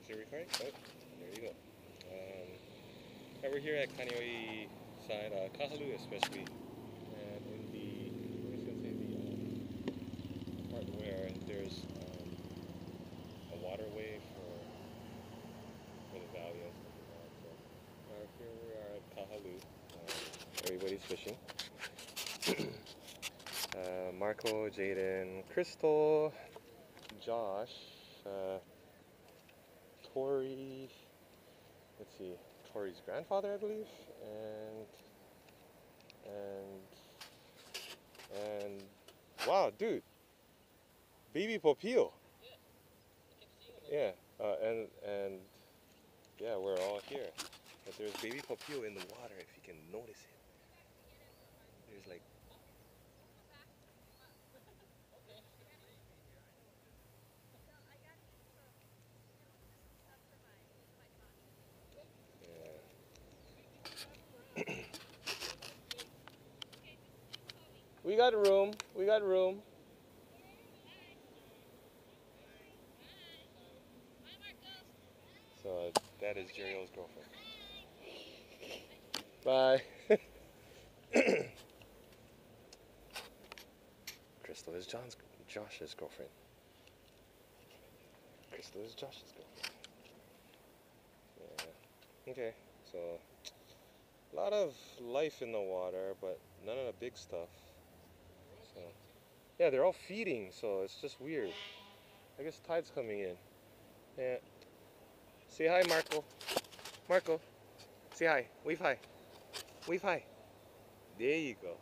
Is it recording? Oh, there you go. We're here at Kaneohe side, Kahalu especially, and in the, I was gonna say the part where there's a waterway for the valley and stuff like that. So here we are at Kahalu. Everybody's fishing. Marco, Jaden, Crystal, Josh, Tori, let's see, Tori's grandfather, I believe, and wow, dude, baby Popio. Yeah, and yeah, we're all here. But there's baby Popio in the water, if you can notice it. There's like, yeah. We got room. We got room. So that is Jerio's girlfriend. Bye. Crystal is Josh's girlfriend. Crystal is Josh's girlfriend. Yeah. Okay. So a lot of life in the water, but none of the big stuff. So yeah, they're all feeding, so it's just weird. I guess tide's coming in. Yeah. Say hi, Marco. Marco. Say hi. Wave hi. Wave hi. There you go.